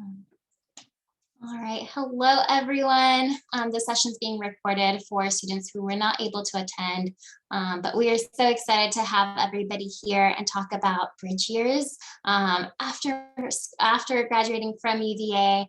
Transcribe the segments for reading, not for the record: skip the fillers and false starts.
All right, hello everyone. This session is being recorded for students who were not able to attend, but we are so excited to have everybody here and talk about bridge years after graduating from UVA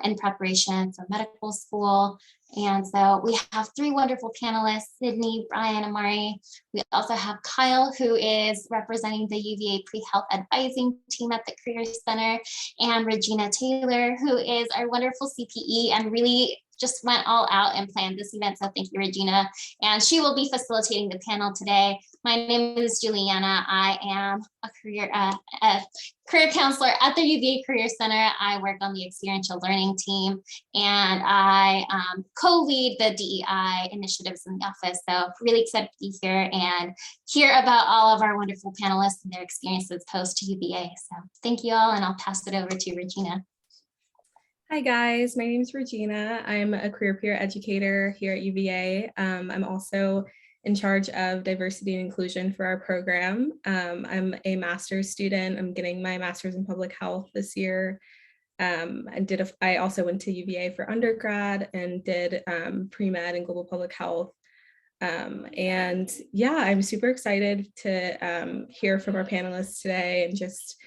in preparation for medical school. And so we have three wonderful panelists, Sydney, Brian, Amari. We also have Kyle, who is representing the UVA pre-health advising team at the Career Center, and Regina Taylor, who is our wonderful CPE and really just went all out and planned this event. So thank you, Regina. And she will be facilitating the panel today. My name is Juliana. I am a career counselor at the UVA Career Center. I work on the experiential learning team, and I co-lead the DEI initiatives in the office. So really excited to be here and hear about all of our wonderful panelists and their experiences post UVA. So thank you all, and I'll pass it over to Regina. Hi guys, my name is Regina. I'm a career peer educator here at UVA. I'm also in charge of diversity and inclusion for our program. I'm a master's student. I'm getting my master's in public health this year. I also went to UVA for undergrad and did pre-med and global public health. And yeah, I'm super excited to hear from our panelists today and just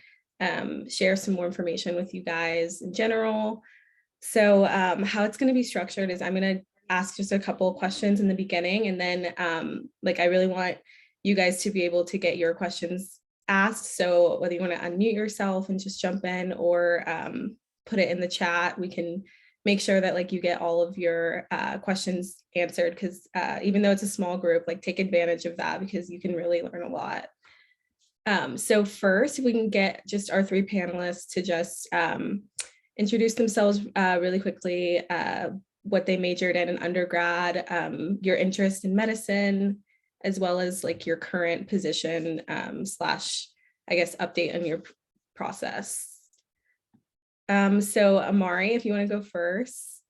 share some more information with you guys in general. So how it's going to be structured is I'm going to ask just a couple of questions in the beginning, and then I really want you guys to be able to get your questions asked. So whether you want to unmute yourself and just jump in, or put it in the chat, we can make sure that you get all of your questions answered, because even though it's a small group, take advantage of that, because you can really learn a lot. So first, if we can get just our three panelists to just introduce themselves really quickly, what they majored in undergrad, your interest in medicine, as well as your current position slash, I guess, update on your process. So Amari, if you want to go first.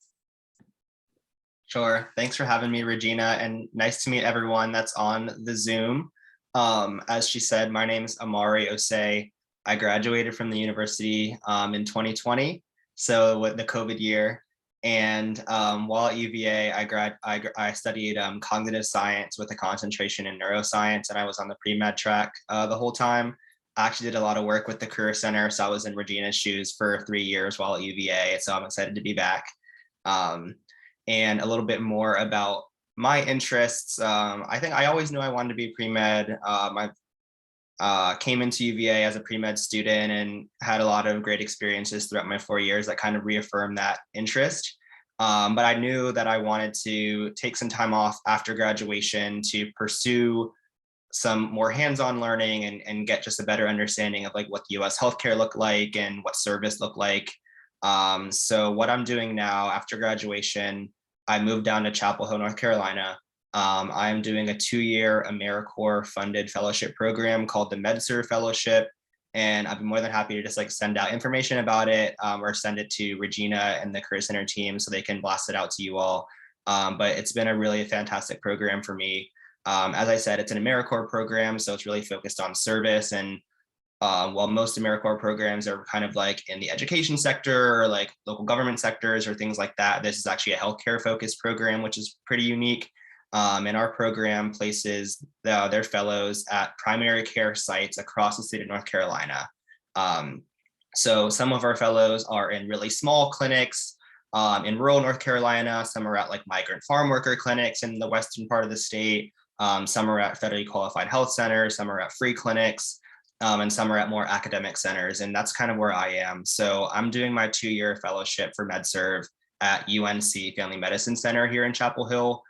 Sure. Thanks for having me, Regina, and nice to meet everyone that's on the Zoom. As she said, my name is Amari Osei. I graduated from the university in 2020, so with the COVID year. And while at UVA, I studied cognitive science with a concentration in neuroscience, and I was on the pre-med track the whole time. I actually did a lot of work with the Career Center, so I was in Regina's shoes for 3 years while at UVA, so I'm excited to be back. And a little bit more about my interests. I think I always knew I wanted to be pre-med. I came into UVA as a pre-med student and had a lot of great experiences throughout my 4 years that kind of reaffirmed that interest. But I knew that I wanted to take some time off after graduation to pursue some more hands-on learning and get just a better understanding of what the US healthcare looked like and what service looked like. So what I'm doing now after graduation, I moved down to Chapel Hill, North Carolina. I'm doing a 2-year AmeriCorps funded fellowship program called the MedServ Fellowship. And I'd be more than happy to just send out information about it, or send it to Regina and the Career Center team so they can blast it out to you all. But it's been a really fantastic program for me. As I said, it's an AmeriCorps program, so it's really focused on service. And while most AmeriCorps programs are kind of in the education sector or local government sectors or things like that, this is actually a healthcare focused program, which is pretty unique. And our program places their fellows at primary care sites across the state of North Carolina. So some of our fellows are in really small clinics in rural North Carolina. Some are at migrant farm worker clinics in the western part of the state. Some are at federally qualified health centers. Some are at free clinics. And some are at more academic centers. And that's kind of where I am. So I'm doing my 2-year fellowship for MedServ at UNC Family Medicine Center here in Chapel Hill,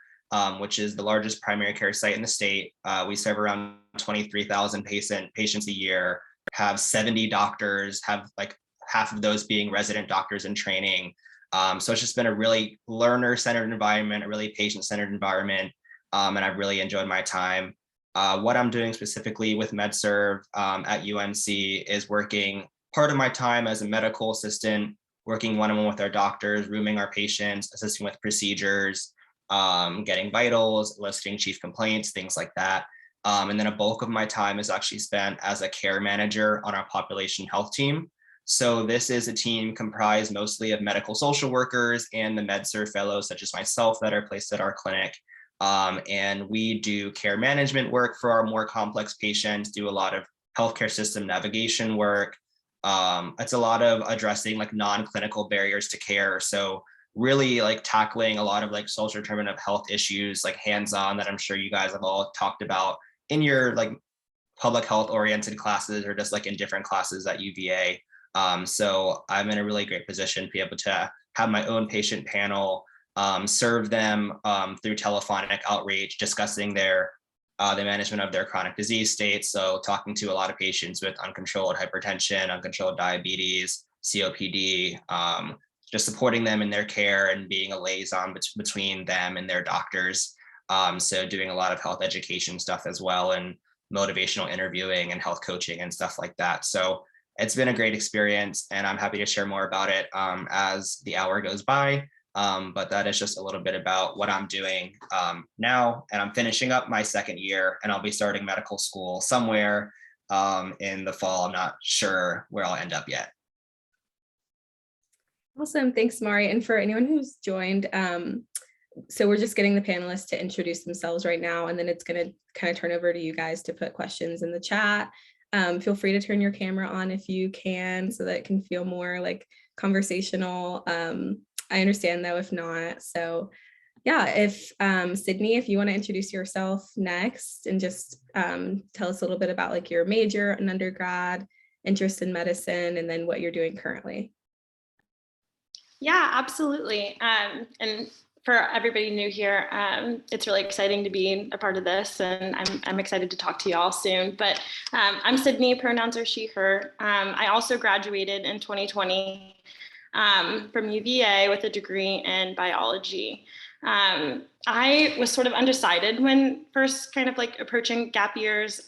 which is the largest primary care site in the state. We serve around 23,000 patients a year, have 70 doctors, have half of those being resident doctors in training. So it's just been a really learner-centered environment, a really patient-centered environment, and I've really enjoyed my time. What I'm doing specifically with MedServ at UNC is working part of my time as a medical assistant, working one-on-one with our doctors, rooming our patients, assisting with procedures, getting vitals, listing chief complaints, things like that. And then a bulk of my time is actually spent as a care manager on our population health team. So this is a team comprised mostly of medical social workers and the MedServ fellows such as myself that are placed at our clinic. And we do care management work for our more complex patients, do a lot of healthcare system navigation work. It's a lot of addressing like non-clinical barriers to care. So really like tackling a lot of like social determinant of health issues, like hands-on, that I'm sure you guys have all talked about in your like public health oriented classes or just like in different classes at UVA. So I'm in a really great position to be able to have my own patient panel, serve them through telephonic outreach, discussing their the management of their chronic disease states. So talking to a lot of patients with uncontrolled hypertension, uncontrolled diabetes, COPD, just supporting them in their care and being a liaison between them and their doctors. So doing a lot of health education stuff as well, and motivational interviewing and health coaching and stuff like that. So it's been a great experience, and I'm happy to share more about it as the hour goes by. But that is just a little bit about what I'm doing now. And I'm finishing up my second year, and I'll be starting medical school somewhere in the fall. I'm not sure where I'll end up yet. Awesome. Thanks, Mari. And for anyone who's joined, so we're just getting the panelists to introduce themselves right now, and then it's going to kind of turn over to you guys to put questions in the chat. Feel free to turn your camera on if you can, so that it can feel more like conversational. I understand though, if not. So yeah, if Sydney, if you want to introduce yourself next and just tell us a little bit about like your major and undergrad, interest in medicine, and then what you're doing currently. Yeah, absolutely. And for everybody new here, it's really exciting to be a part of this, and I'm excited to talk to you all soon. But I'm Sydney, pronouns are she, her. I also graduated in 2020 from UVA with a degree in biology. I was sort of undecided when first kind of like approaching gap years.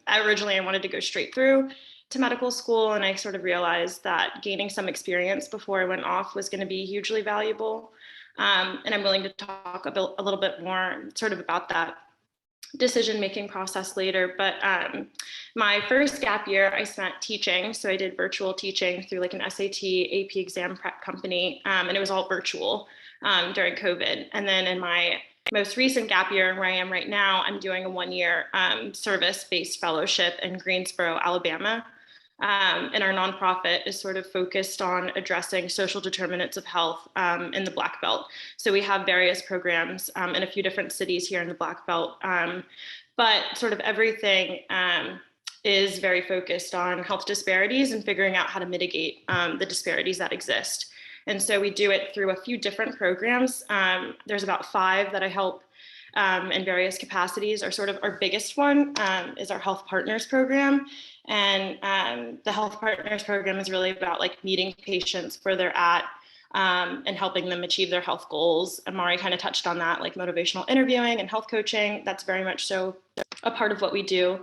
Originally, I wanted to go straight through to medical school, and I sort of realized that gaining some experience before I went off was going to be hugely valuable. And I'm willing to talk a little bit more sort of about that decision-making process later. But my first gap year I spent teaching. So I did virtual teaching through like an SAT AP exam prep company, and it was all virtual during COVID. And then in my most recent gap year, where I am right now, I'm doing a one-year service-based fellowship in Greensboro, Alabama. And our nonprofit is sort of focused on addressing social determinants of health in the Black Belt. So we have various programs in a few different cities here in the Black Belt, but sort of everything is very focused on health disparities and figuring out how to mitigate the disparities that exist. And so we do it through a few different programs. There's about 5 that I help in various capacities. Our biggest one is our Health Partners program. And the Health Partners program is really about like meeting patients where they're at and helping them achieve their health goals. Amari kind of touched on that, like motivational interviewing and health coaching. That's very much so a part of what we do.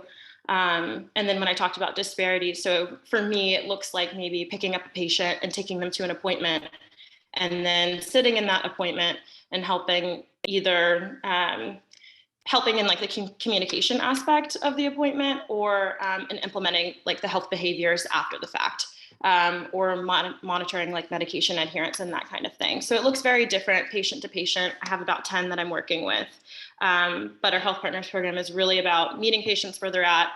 And then when I talked about disparities, so for me, it looks like maybe picking up a patient and taking them to an appointment, and then sitting in that appointment and helping either helping in like the communication aspect of the appointment, or in implementing like the health behaviors after the fact, or monitoring like medication adherence and that kind of thing. So it looks very different patient to patient. I have about 10 that I'm working with. But our Health Partners program is really about meeting patients where they're at,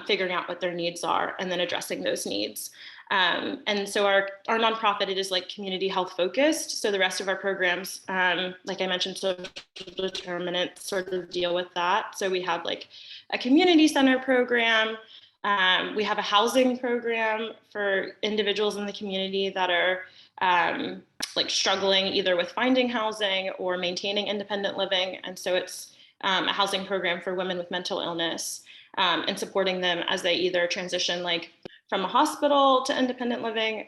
figuring out what their needs are, and then addressing those needs. And so our nonprofit, it is like community health focused. So the rest of our programs, like I mentioned, social determinants sort of deal with that. So we have like a community center program. We have a housing program for individuals in the community that are like struggling either with finding housing or maintaining independent living. And so it's a housing program for women with mental illness, and supporting them as they either transition like from a hospital to independent living,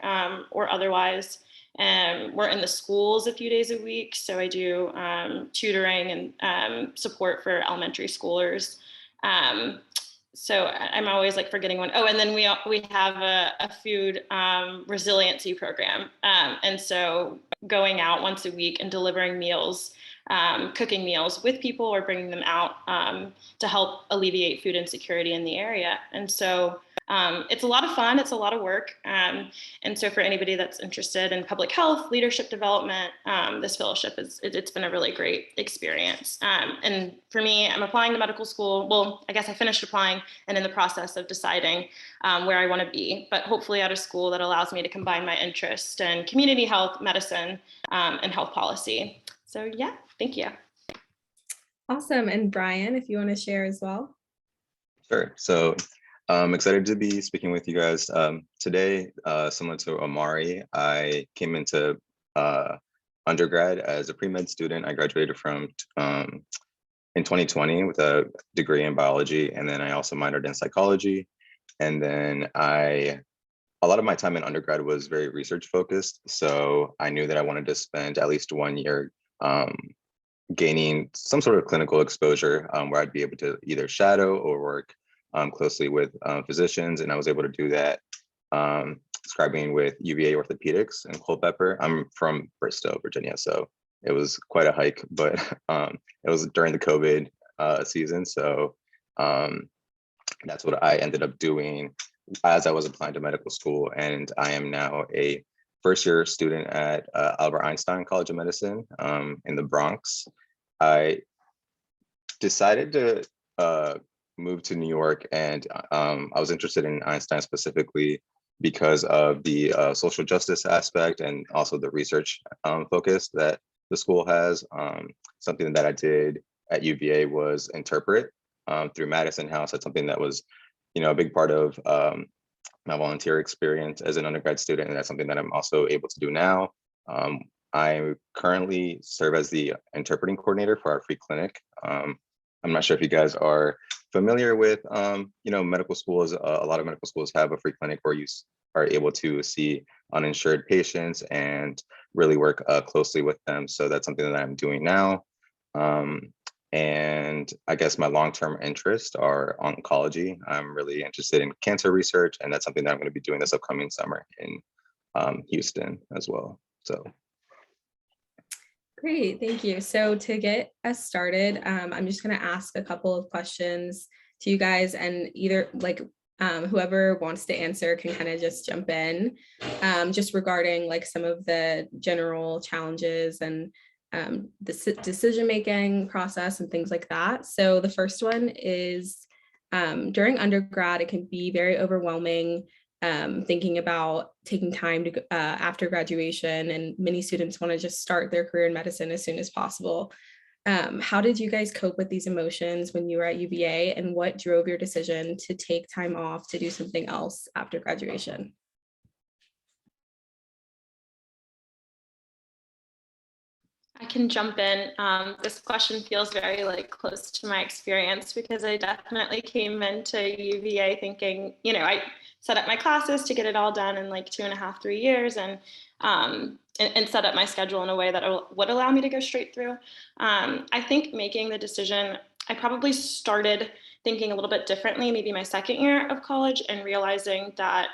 or otherwise. We're in the schools a few days a week. So I do tutoring and support for elementary schoolers. So I'm always like forgetting one. Oh, and then we have a food resiliency program. And so going out once a week and delivering meals, cooking meals with people or bringing them out to help alleviate food insecurity in the area. And so It's a lot of fun, it's a lot of work. And so for anybody that's interested in public health, leadership development, this fellowship it's been a really great experience. And for me, I'm applying to medical school. Well, I guess I finished applying and in the process of deciding where I want to be, but hopefully at a school that allows me to combine my interest in community health, medicine, and health policy. So yeah, thank you. Awesome. And Brian, if you want to share as well. Sure. So I'm excited to be speaking with you guys today. Similar to Amari, I came into undergrad as a pre-med student. I graduated from in 2020 with a degree in biology, and then I also minored in psychology. And then a lot of my time in undergrad was very research focused. So I knew that I wanted to spend at least 1 year gaining some sort of clinical exposure where I'd be able to either shadow or work closely with physicians. And I was able to do that scribing with UVA Orthopedics in Culpeper. I'm from Bristow, Virginia, so it was quite a hike, but it was during the COVID season. So that's what I ended up doing as I was applying to medical school. And I am now a first-year student at Albert Einstein College of Medicine in the Bronx. I decided to move to New York, and I was interested in Einstein specifically because of the social justice aspect and also the research focus that the school has. Something that I did at UVA was interpret through Madison House. That's something that was, a big part of my volunteer experience as an undergrad student, and that's something that I'm also able to do now. I currently serve as the interpreting coordinator for our free clinic. I'm not sure if you guys are familiar with, medical schools. A lot of medical schools have a free clinic where you are able to see uninsured patients and really work closely with them. So that's something that I'm doing now. And I guess my long-term interests are oncology. I'm really interested in cancer research, and that's something that I'm going to be doing this upcoming summer in Houston as well. So. Great, thank you. So to get us started, I'm just going to ask a couple of questions to you guys, and either whoever wants to answer can kind of just jump in, just regarding some of the general challenges and the decision-making process and things like that. So the first one is during undergrad, it can be very overwhelming thinking about taking time to after graduation, and many students want to just start their career in medicine as soon as possible. How did you guys cope with these emotions when you were at UVA, and what drove your decision to take time off to do something else after graduation? I can jump in. This question feels very close to my experience because I definitely came into UVA thinking, I set up my classes to get it all done in 2.5, 3 years, and set up my schedule in a way that would allow me to go straight through. I think making the decision, I probably started thinking a little bit differently, maybe my second year of college, and realizing that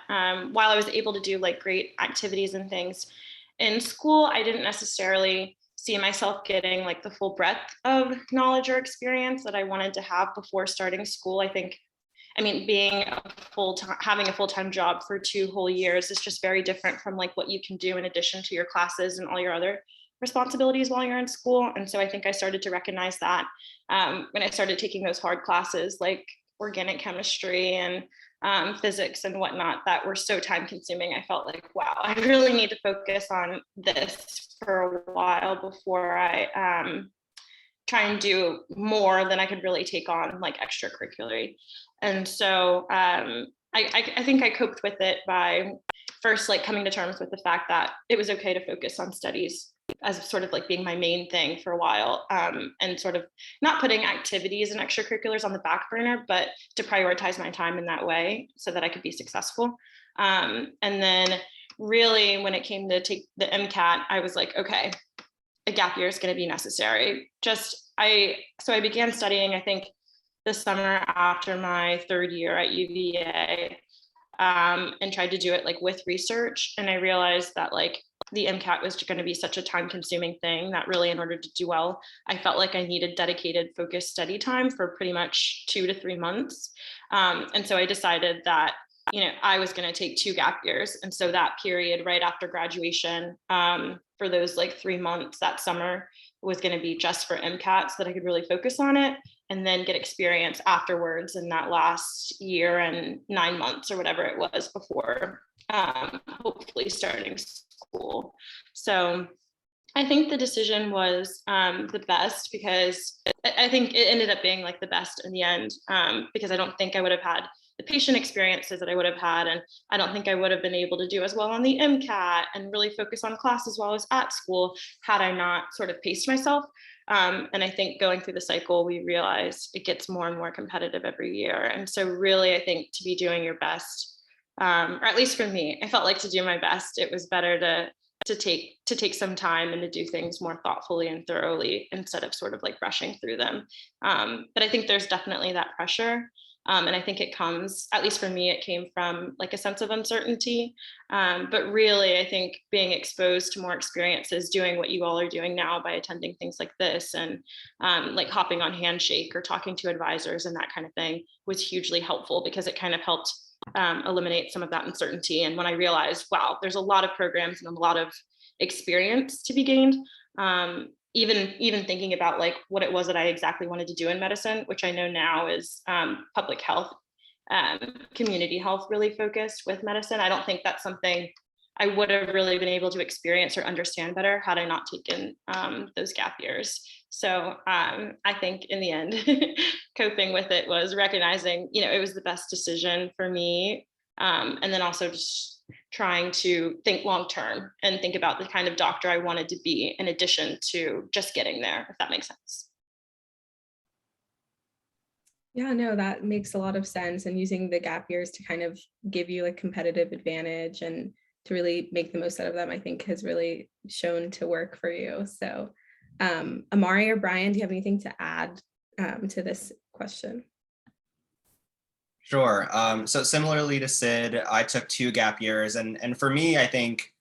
while I was able to do great activities and things in school, I didn't necessarily see myself getting the full breadth of knowledge or experience that I wanted to have before starting school. Being having a full-time job for 2 whole years is just very different from what you can do in addition to your classes and all your other responsibilities while you're in school. And so I think I started to recognize that when I started taking those hard classes like organic chemistry and physics and whatnot that were so time consuming. I felt wow, I really need to focus on this for a while before I try and do more than I could really take on extracurricularly. And so I think I coped with it by first coming to terms with the fact that it was okay to focus on studies as sort of being my main thing for a while, and sort of not putting activities and extracurriculars on the back burner, but to prioritize my time in that way so that I could be successful. And then really when it came to take the MCAT, I was okay, a gap year is going to be necessary. So I began studying, I think the summer after my 3rd year at UVA, and tried to do it with research. And I realized that the MCAT was going to be such a time consuming thing that really in order to do well, I felt like I needed dedicated focused study time for pretty much 2 to 3 months. And so I decided that I was going to take 2 gap years. And so that period right after graduation, for those like 3 months that summer, was going to be just for MCAT so that I could really focus on it and then get experience afterwards in that last year and 9 months or whatever it was before hopefully starting school. So I think the decision was the best, because I think it ended up being like the best in the end, because I don't think I would have had the patient experiences that I would have had. And I don't think I would have been able to do as well on the MCAT and really focus on class as well as at school had I not sort of paced myself. And I think going through the cycle, we realize it gets more and more competitive every year. And so really, I think to be doing your best, or at least for me, I felt like to do my best, it was better to take some time and to do things more thoughtfully and thoroughly instead of sort of like rushing through them. But I think there's definitely that pressure. And I think it comes, at least for me, it came from like a sense of uncertainty. But really, I think being exposed to more experiences, doing what you all are doing now by attending things like this and like hopping on Handshake or talking to advisors and that kind of thing was hugely helpful, because it kind of helped eliminate some of that uncertainty. And when I realized, wow, there's a lot of programs and a lot of experience to be gained, even thinking about like what it was that I exactly wanted to do in medicine, which I know now is public health, community health really focused with medicine. I don't think that's something I would have really been able to experience or understand better had I not taken those gap years. So I think in the end, coping with it was recognizing, it was the best decision for me. And then also just trying to think long term and think about the kind of doctor I wanted to be, in addition to just getting there, if that makes sense. Yeah, no, that makes a lot of sense. And using the gap years to kind of give you a competitive advantage and to really make the most out of them, I think has really shown to work for you. So Amari or Brian, do you have anything to add to this question? Sure. So similarly to Sid, I took 2 gap years, and for me, I think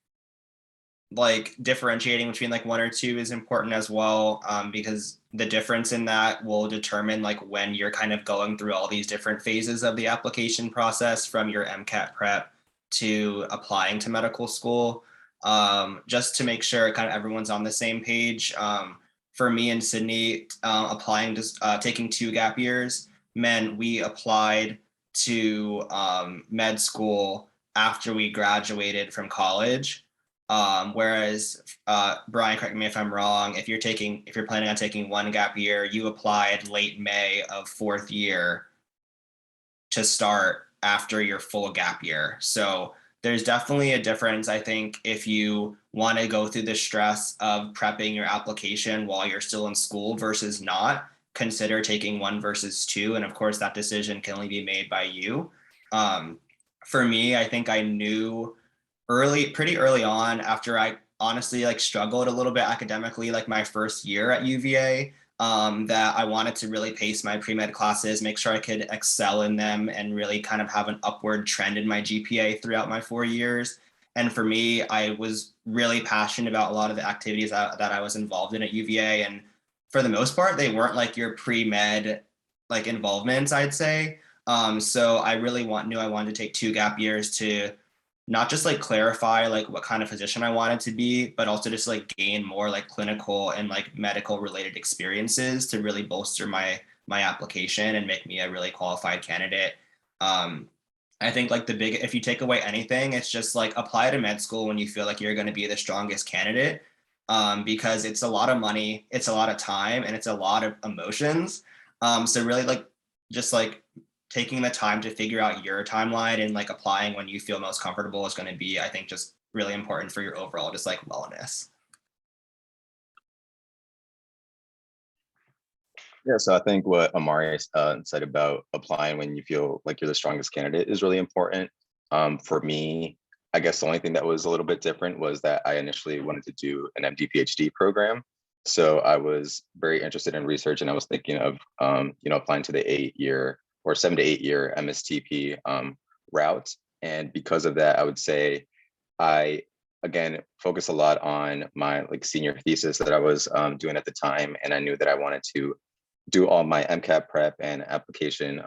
like differentiating between like 1 or 2 is important as well, because the difference in that will determine like when you're kind of going through all these different phases of the application process, from your Mcat Prep to applying to medical school, just to make sure kind of everyone's on the same page. For me and Sydney, applying to taking 2 gap years meant we applied to med school after we graduated from college. Whereas Brian, correct me if I'm wrong, if you're planning on taking 1 gap year, you applied late May of 4th year to start after your full gap year. So there's definitely a difference, I think, if you want to go through the stress of prepping your application while you're still in school versus not. Consider taking 1 versus 2. And of course, that decision can only be made by you. For me, I think I knew pretty early on, after I honestly like struggled a little bit academically, like my first year at UVA, that I wanted to really pace my pre-med classes, make sure I could excel in them and really kind of have an upward trend in my GPA throughout my 4 years. And for me, I was really passionate about a lot of the activities that I was involved in at UVA. And for the most part, they weren't like your pre-med like involvements, I'd say. So I really knew I wanted to take 2 gap years to not just like clarify like what kind of physician I wanted to be, but also just like gain more like clinical and like medical related experiences to really bolster my application and make me a really qualified candidate. I think like if you take away anything, it's just like apply to med school when you feel like you're going to be the strongest candidate, because it's a lot of money, it's a lot of time, and it's a lot of emotions. So really like just like taking the time to figure out your timeline and like applying when you feel most comfortable is going to be, I think, just really important for your overall just like wellness. Yeah, so I think what Amari said about applying when you feel like you're the strongest candidate is really important. For me, I guess the only thing that was a little bit different was that I initially wanted to do an MD PhD program. So I was very interested in research, and I was thinking of applying to the 8-year or 7 to 8 year MSTP route. And because of that, I would say I, again, focus a lot on my like senior thesis that I was doing at the time. And I knew that I wanted to do all my Mcat prep and application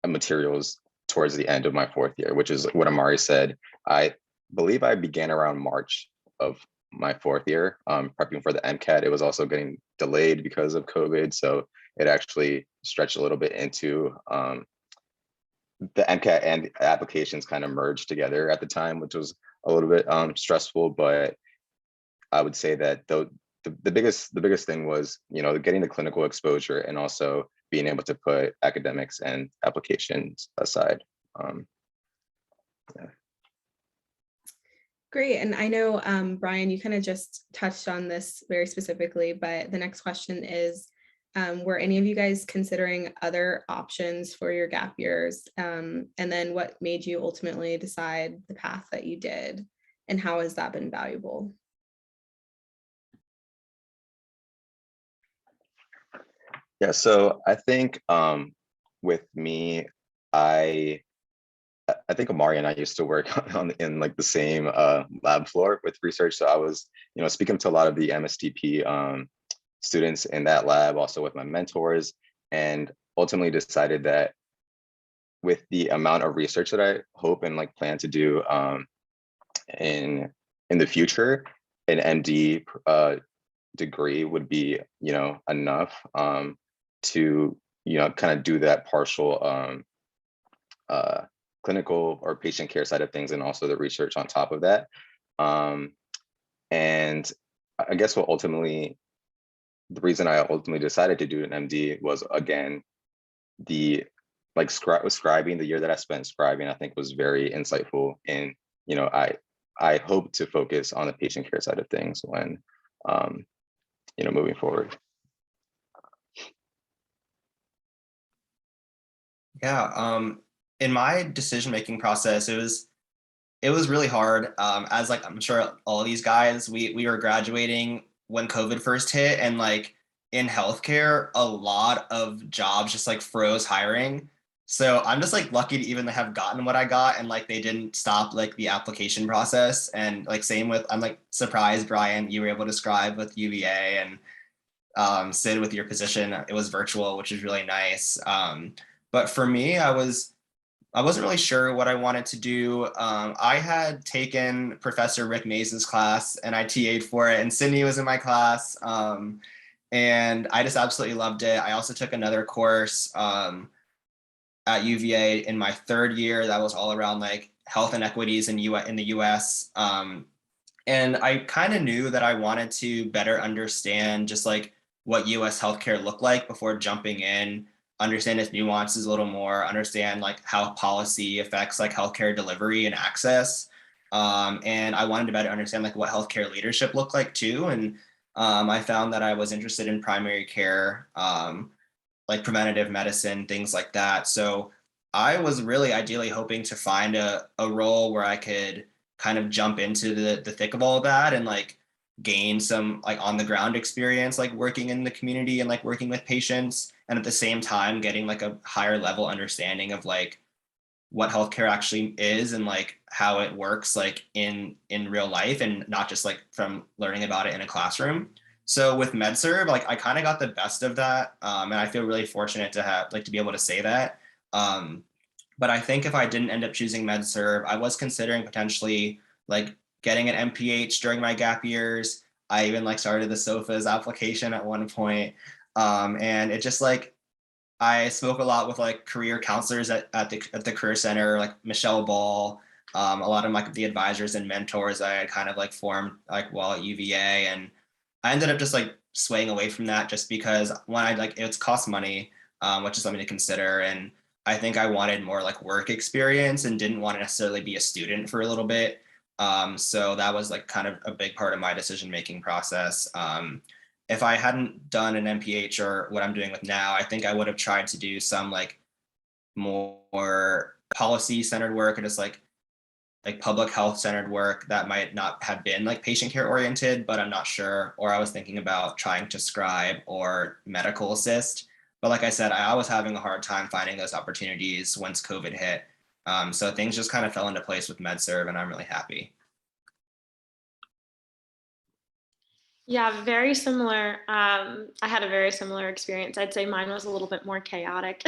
materials towards the end of my 4th year, which is what Amari said. I believe I began around March of my 4th year, prepping for the Mcat. It was also getting delayed because of COVID, so it actually stretched a little bit into the Mcat and applications kind of merged together at the time, which was a little bit stressful. But I would say that the biggest thing was, you know, getting the clinical exposure and also being able to put academics and applications aside. Yeah. Great. And I know, Brian, you kind of just touched on this very specifically, but the next question is, were any of you guys considering other options for your gap years? And then what made you ultimately decide the path that you did, and how has that been valuable? Yeah, so I think with me, I think Amari and I used to work in like the same lab floor with research. So I was, you know, speaking to a lot of the MSTP students in that lab, also with my mentors, and ultimately decided that with the amount of research that I hope and like plan to do in the future, an MD degree would be, you know, enough to, you know, kind of do that partial clinical or patient care side of things, and also the research on top of that. And I guess the reason I ultimately decided to do an MD was, again, the like scribing, the year that I spent scribing, I think was very insightful. And, you know, I hope to focus on the patient care side of things when, you know, moving forward. Yeah, in my decision-making process, it was really hard. As like I'm sure all of these guys, we were graduating when COVID first hit, and like in healthcare, a lot of jobs just like froze hiring. So I'm just like lucky to even have gotten what I got, and like they didn't stop like the application process. And like same with, I'm like surprised, Brian, you were able to scribe with UVA, and Sid with your position. It was virtual, which is really nice. But for me, I wasn't really sure what I wanted to do. I had taken Professor Rick Mays' class, and I TA'd for it, and Sydney was in my class. And I just absolutely loved it. I also took another course at UVA in my 3rd year that was all around like health inequities in the US. And I kind of knew that I wanted to better understand just like what US healthcare looked like before jumping in, understand its nuances a little more, understand like how policy affects like healthcare delivery and access. And I wanted to better understand like what healthcare leadership looked like too. And I found that I was interested in primary care, like preventative medicine, things like that. So I was really ideally hoping to find a role where I could kind of jump into the thick of all of that and like gain some like on the ground experience, like working in the community and like working with patients, and at the same time getting like a higher level understanding of like what healthcare actually is and like how it works like in real life, and not just like from learning about it in a classroom. So with MedServ, like I kind of got the best of that, and I feel really fortunate to have like to be able to say that. But I think if I didn't end up choosing MedServ, I was considering potentially like getting an MPH during my gap years. I even like started the SOFAs application at one point. And it just like, I spoke a lot with like career counselors at the Career Center, like Michelle Ball, a lot of like the advisors and mentors I had kind of like formed like while at UVA. And I ended up just like swaying away from that just because one, I like it's cost money, which is something to consider. And I think I wanted more like work experience and didn't want to necessarily be a student for a little bit. So that was like kind of a big part of my decision-making process. If I hadn't done an MPH or what I'm doing with now, I think I would have tried to do some like more policy centered work, or just like public health centered work that might not have been like patient care oriented, but I'm not sure. Or I was thinking about trying to scribe or medical assist. But like I said, I was having a hard time finding those opportunities once COVID hit. So things just kind of fell into place with MedServ, and I'm really happy. Yeah, very similar. I had a very similar experience. I'd say mine was a little bit more chaotic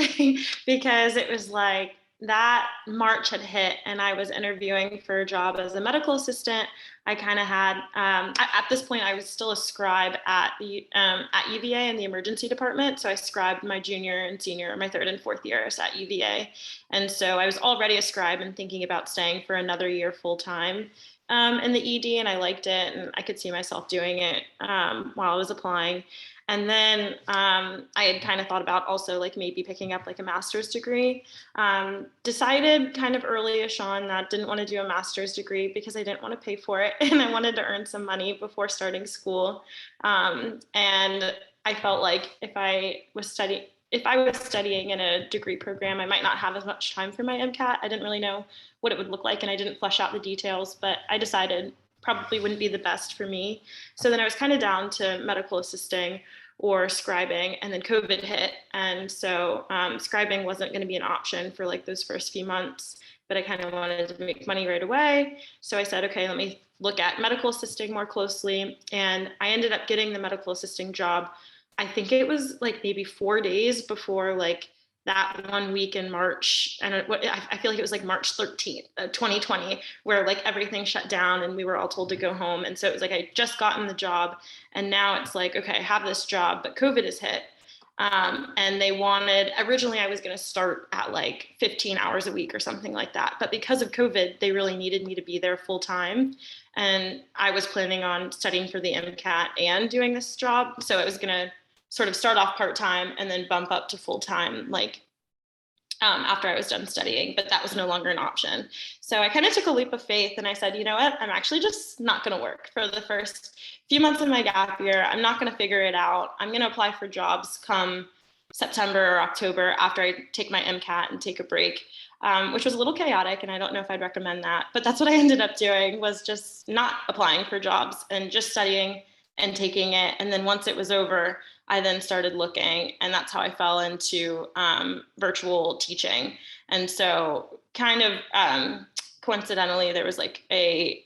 because it was like that March had hit and I was interviewing for a job as a medical assistant. I kind of had, at this point, I was still a scribe at at UVA in the emergency department. So I scribed my junior and senior, my third and fourth years at UVA. And so I was already a scribe and thinking about staying for another year full time in the ED, and I liked it, and I could see myself doing it while I was applying. And then I had kind of thought about also like maybe picking up like a master's degree. Decided kind of early-ish on that didn't want to do a master's degree because I didn't want to pay for it, and I wanted to earn some money before starting school. And I felt like if I was studying in a degree program, I might not have as much time for my MCAT. I didn't really know what it would look like, and I didn't flesh out the details, but I decided probably wouldn't be the best for me. So then I was kind of down to medical assisting or scribing, and then COVID hit. And so scribing wasn't going to be an option for like those first few months, but I kind of wanted to make money right away. So I said, okay, let me look at medical assisting more closely. And I ended up getting the medical assisting job. I think it was like maybe 4 days before like that 1 week in March, and I feel like it was like March 13th, 2020, where like everything shut down and we were all told to go home. And so it was like I just gotten the job, and now it's like, okay, I have this job, but COVID has hit. And they wanted, originally I was going to start at like 15 hours a week or something like that. But because of COVID, they really needed me to be there full time. And I was planning on studying for the MCAT and doing this job. So I was going to sort of start off part-time and then bump up to full-time, like after I was done studying, but that was no longer an option. So I kind of took a leap of faith and I said, you know what, I'm actually just not going to work for the first few months of my gap year. I'm not going to figure it out. I'm going to apply for jobs come September or October after I take my MCAT and take a break, which was a little chaotic. And I don't know if I'd recommend that, but that's what I ended up doing, was just not applying for jobs and just studying and taking it. And then once it was over, I then started looking, and that's how I fell into virtual teaching. And so kind of coincidentally, there was like it's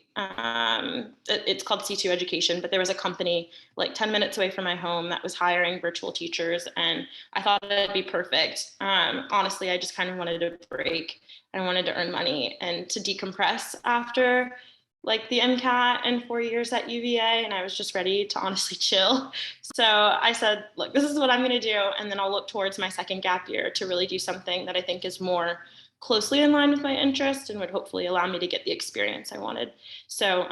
called C2 Education, but there was a company like 10 minutes away from my home that was hiring virtual teachers, and I thought it'd be perfect. Honestly, I just kind of wanted a break. I wanted to earn money and to decompress after like the MCAT and 4 years at UVA, and I was just ready to honestly chill. So I said, look, this is what I'm going to do, and then I'll look towards my second gap year to really do something that I think is more closely in line with my interest and would hopefully allow me to get the experience I wanted. So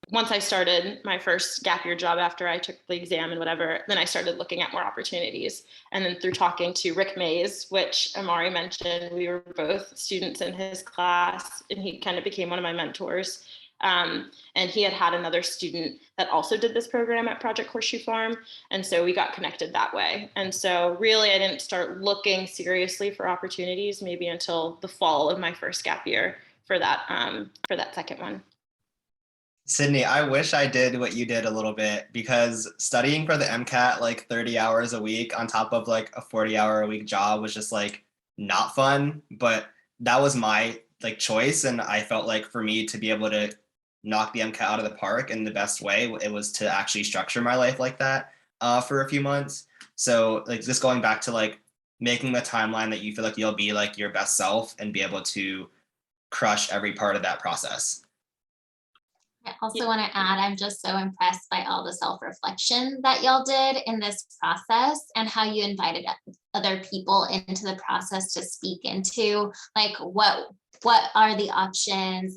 once I started my first gap year job after I took the exam and whatever, then I started looking at more opportunities. And then through talking to Rick Mays, which Amari mentioned, we were both students in his class, and he kind of became one of my mentors. And he had another student that also did this program at Project Horseshoe Farm. And so we got connected that way. And so really, I didn't start looking seriously for opportunities maybe until the fall of my first gap year for that second one. Sydney, I wish I did what you did a little bit, because studying for the MCAT like 30 hours a week on top of like a 40-hour-a-week job was just like not fun. But that was my like choice, and I felt like for me to be able to knock the MCAT out of the park in the best way, it was to actually structure my life like that for a few months. So like just going back to like making the timeline that you feel like you'll be like your best self and be able to crush every part of that process. I also want to add, I'm just so impressed by all the self-reflection that y'all did in this process and how you invited other people into the process to speak into like what are the options,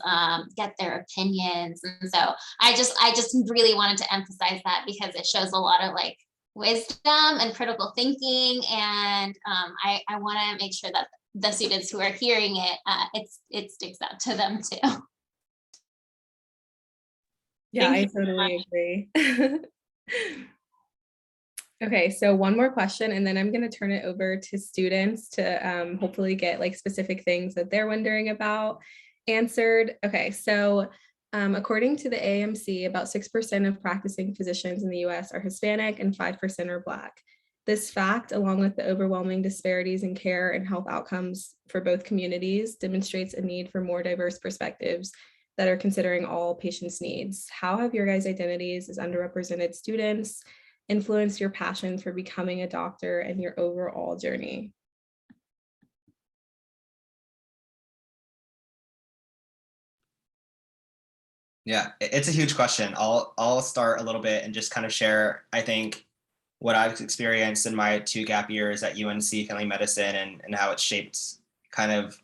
get their opinions. And so I just really wanted to emphasize that, because it shows a lot of like wisdom and critical thinking. And I want to make sure that the students who are hearing it, it sticks out to them too. Yeah, I totally agree. Okay, so one more question, and then I'm going to turn it over to students to hopefully get like specific things that they're wondering about answered. Okay, so according to the AMC, about 6% of practicing physicians in the US are Hispanic and 5% are Black. This fact, along with the overwhelming disparities in care and health outcomes for both communities, demonstrates a need for more diverse perspectives that are considering all patients' needs. How have your guys' identities as underrepresented students influenced your passion for becoming a doctor and your overall journey? Yeah, it's a huge question. I'll start a little bit and just kind of share, I think, what I've experienced in my 2 gap years at UNC Family Medicine, and how it shaped kind of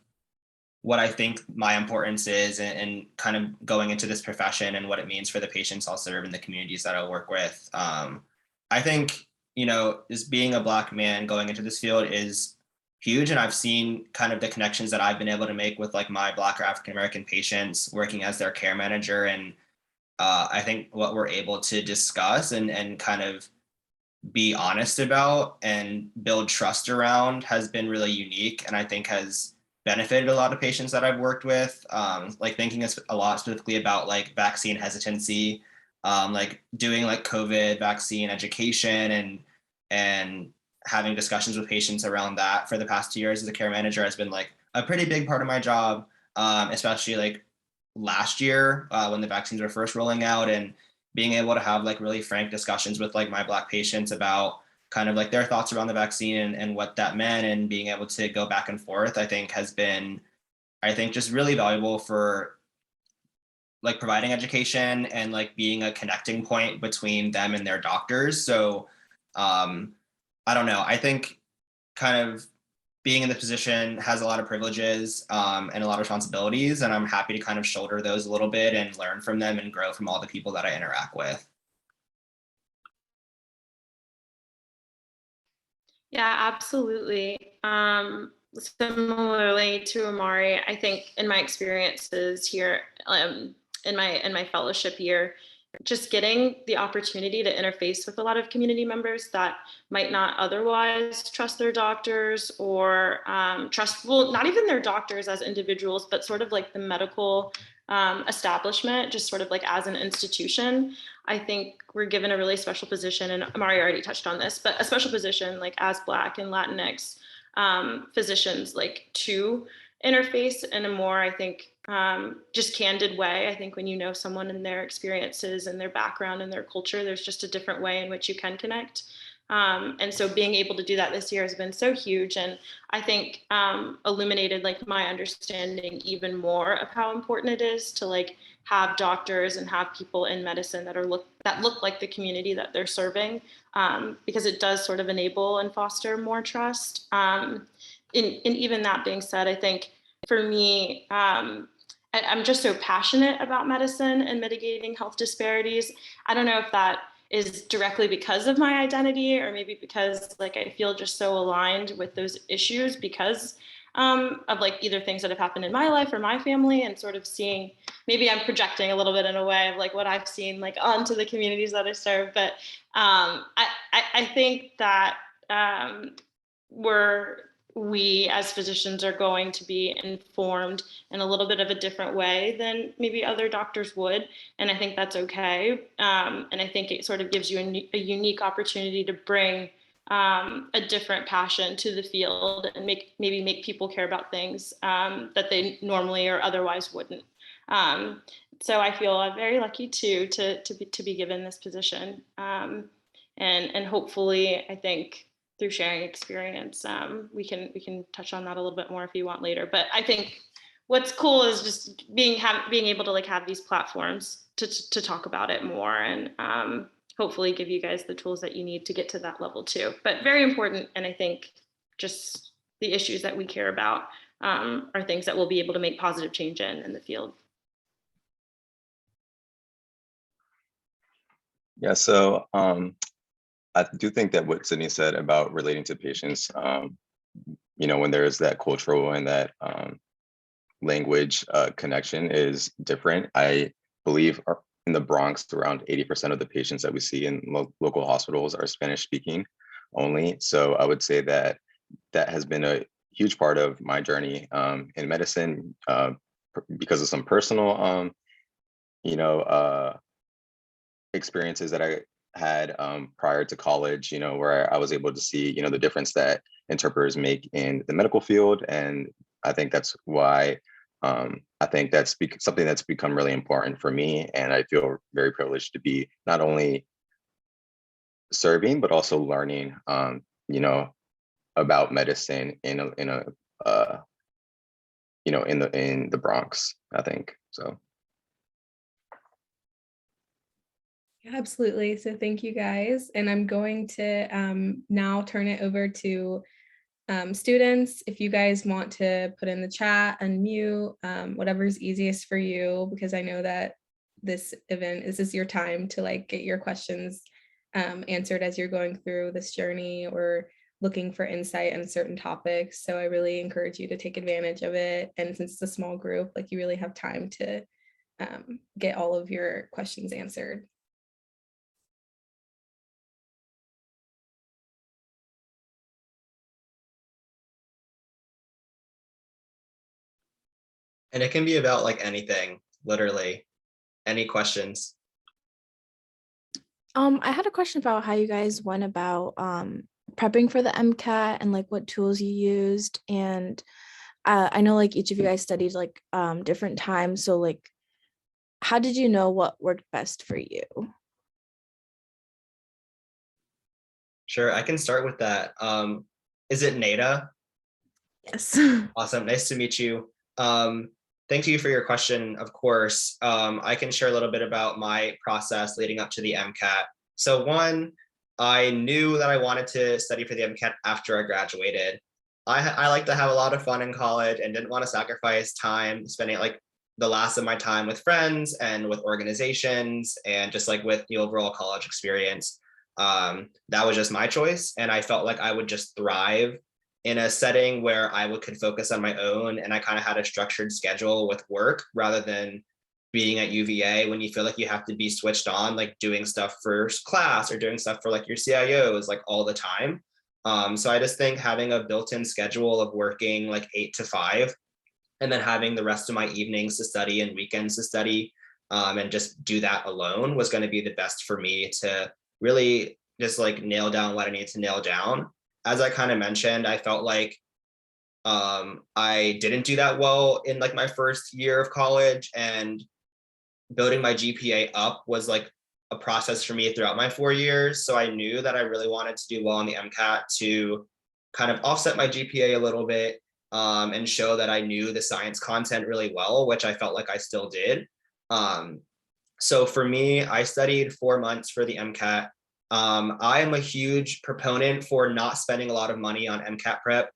what I think my importance is, and kind of going into this profession and what it means for the patients I'll serve and the communities that I'll work with. I think, is being a Black man going into this field is huge. And I've seen kind of the connections that I've been able to make with like my Black or African American patients working as their care manager. And I think what we're able to discuss and kind of be honest about and build trust around has been really unique, and I think has benefited a lot of patients that I've worked with. Like thinking a lot specifically about like vaccine hesitancy, like doing like COVID vaccine education, and having discussions with patients around that for the past 2 years as a care manager has been like a pretty big part of my job, especially like last year when the vaccines were first rolling out, and being able to have like really frank discussions with like my Black patients about kind of like their thoughts around the vaccine, and what that meant, and being able to go back and forth, I think has been, I think, just really valuable for like providing education and like being a connecting point between them and their doctors. So I don't know. I think kind of being in the position has a lot of privileges and a lot of responsibilities, and I'm happy to kind of shoulder those a little bit and learn from them and grow from all the people that I interact with. Yeah, absolutely. Similarly to Amari, I think in my experiences here, in my fellowship year, just getting the opportunity to interface with a lot of community members that might not otherwise trust their doctors, or well, not even their doctors as individuals, but sort of like the medical establishment, just sort of like as an institution. I think we're given a really special position, and Amari already touched on this, but a special position like as Black and Latinx physicians, like to interface in a more, I think, just candid way. I think when you know someone and their experiences and their background and their culture, there's just a different way in which you can connect. And so being able to do that this year has been so huge, and I think illuminated like my understanding even more of how important it is to like have doctors and have people in medicine that look like the community that they're serving, because it does sort of enable and foster more trust. And even that being said, I think for me, I'm just so passionate about medicine and mitigating health disparities. I don't know if that is directly because of my identity, or maybe because like I feel just so aligned with those issues because of like either things that have happened in my life or my family, and sort of seeing, maybe I'm projecting a little bit in a way of like what I've seen like onto the communities that I serve. But I think that we as physicians are going to be informed in a little bit of a different way than maybe other doctors would. And I think that's okay. And I think it sort of gives you a unique opportunity to bring a different passion to the field, and maybe make people care about things that they normally or otherwise wouldn't. So I feel very lucky too to be given this position. And hopefully, I think through sharing experience, we can touch on that a little bit more if you want later. But I think what's cool is just being able to like have these platforms to talk about it more, and hopefully give you guys the tools that you need to get to that level too. But very important, and I think just the issues that we care about are things that we'll be able to make positive change in the field. Yeah, so I do think that what Sydney said about relating to patients, when there is that cultural and that language connection is different. I believe in the Bronx, around 80% of the patients that we see in local hospitals are Spanish speaking only. So I would say that has been a huge part of my journey in medicine because of some personal, experiences that I had prior to college, where I was able to see, the difference that interpreters make in the medical field. And I think that's why I think that's something that's become really important for me. And I feel very privileged to be not only serving, but also learning, you know, about medicine in the Bronx, I think. So. Yeah, absolutely. So thank you guys. And I'm going to now turn it over to students. If you guys want to put in the chat, unmute, whatever's easiest for you, because I know that this is your time to like get your questions answered as you're going through this journey or looking for insight on certain topics. So I really encourage you to take advantage of it. And since it's a small group, like you really have time to get all of your questions answered. And it can be about like anything, literally. Any questions? I had a question about how you guys went about prepping for the MCAT and like what tools you used. And I know like each of you guys studied like different times. So like, how did you know what worked best for you? Sure, I can start with that. Is it Nada? Yes. Awesome, nice to meet you. Thank you for your question, of course. I can share a little bit about my process leading up to the MCAT. So one, I knew that I wanted to study for the MCAT after I graduated. I like to have a lot of fun in college and didn't want to sacrifice time spending like the last of my time with friends and with organizations and just like with the overall college experience. That was just my choice. And I felt like I would just thrive in a setting where I could focus on my own, and I kind of had a structured schedule with work rather than being at UVA when you feel like you have to be switched on, like doing stuff for class or doing stuff for like your CIOs like all the time. So I just think having a built-in schedule of working like 8 to 5 and then having the rest of my evenings to study and weekends to study and just do that alone was going to be the best for me to really just like nail down what I need to nail down. As I kind of mentioned, I felt like I didn't do that well in like my first year of college, and building my GPA up was like a process for me throughout my 4 years. So I knew that I really wanted to do well on the MCAT to kind of offset my GPA a little bit and show that I knew the science content really well, which I felt like I still did. So for me, I studied 4 months for the MCAT. I am a huge proponent for not spending a lot of money on Mcat Prep.